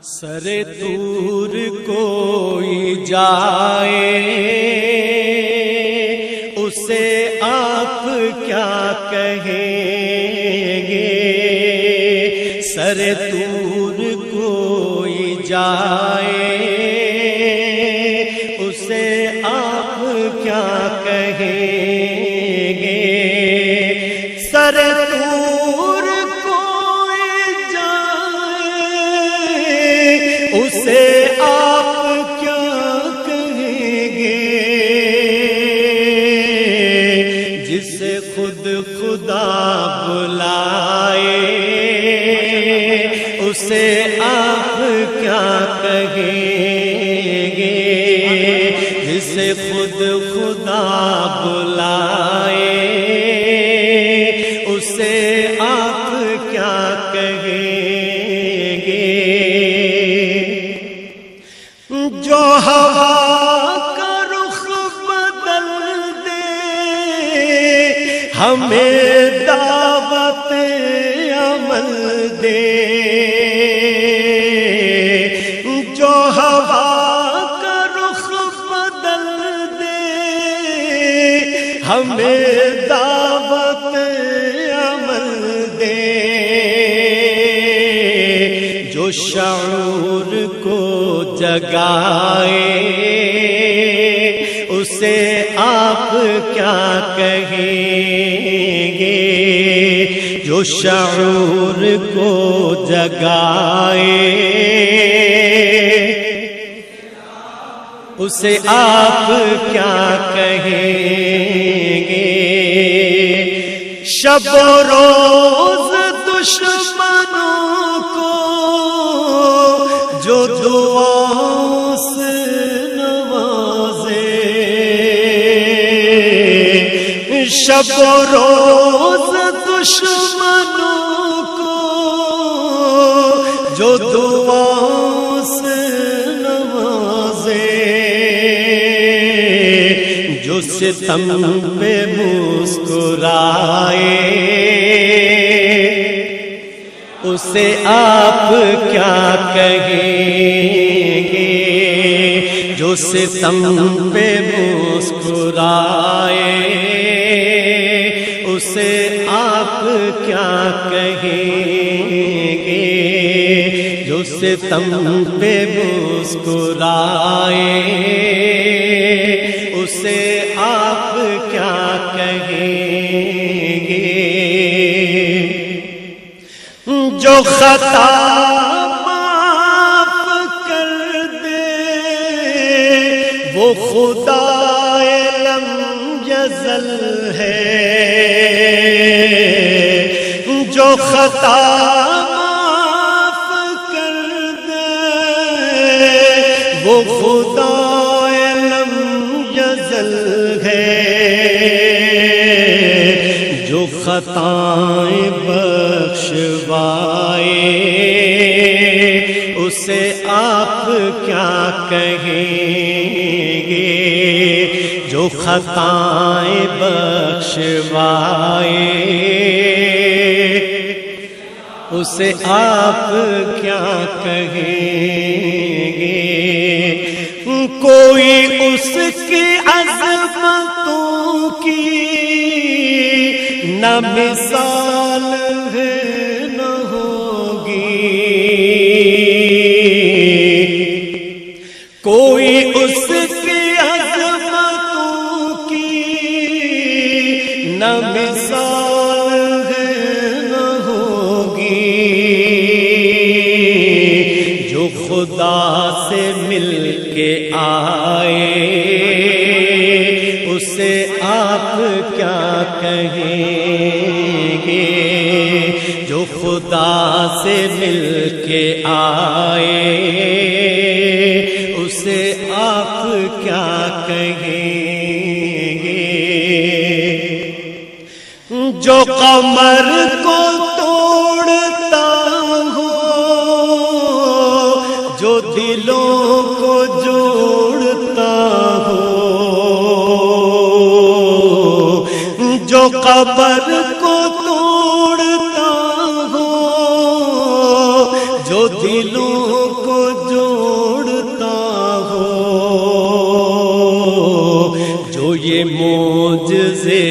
سر طور کوئی جائے اسے آپ کیا کہیں گے؟ سر طور کوئی جائے اسے آپ کیا کہیں گے؟ سر طور کوئی جائے اسے آپ کیا کہیں گے؟ جسے خود خدا بلائے اسے آپ کیا کہیں گے؟ جسے خود خدا بلائے اسے آپ کیا کہیں گے؟ جو ہوا کا رخ بدل دے ہمیں دعوت عمل دے، جو ہوا کا رخ بدل دے ہمیں دعوت عمل دے، جو شعور کو جگائے اسے آپ کیا کہیں گے؟ جو شعور کو جگائے اسے آپ کیا کہیں گے؟ شب و روز دشمنوں کو جو دعاؤں سے نوازے، شب و روز دشمنوں کو جو دعاؤں سے نوازے، جو ستم پہ مسکرائے اسے آپ کیا کہیں گے؟ جو ستم پہ مسکرائے اسے آپ کیا کہیں گے؟ جو ستم پہ مسکرائے اسے آپ کیا کہیں گے؟ جو خطا معاف کر دے وہ خدا لم یزل ہے، جو خطا معاف کر دے وہ خدا لم یزل ہے، جو خطائیں بخشوائے اسے آپ کیا کہیں گے؟ جو خطائیں بخشوائے اسے آپ کیا کہیں گے؟ کوئی اس کی عظمتوں کی نہ مثال ہے نہ ہوگی، کوئی اس کی عظمتوں کی نہ مثال ہے نہ ہوگی، جو خدا سے مل کے آئے اسے آپ کیا کہیں گے؟ جو خدا سے مل کے آئے اسے آپ کیا کہیں گے؟ جو قمر کو توڑتا ہو جو دلوں کو جوڑتا ہو، جو قمر کو توڑتا ہو جو دلوں کو یہ معجزے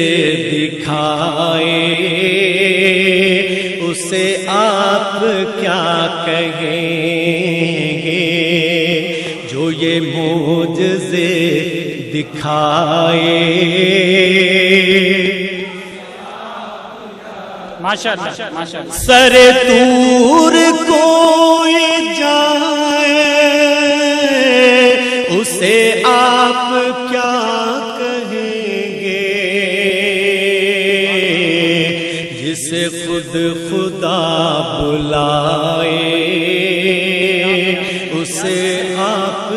دکھائے اسے آپ کیا کہیں گے، جو یہ معجزے دکھائے۔ ماشاءاللہ ماشاءاللہ۔ سر طور کوئی جائے اسے آپ کیا کہیں گے، جسے خود خدا بلائے اسے آپ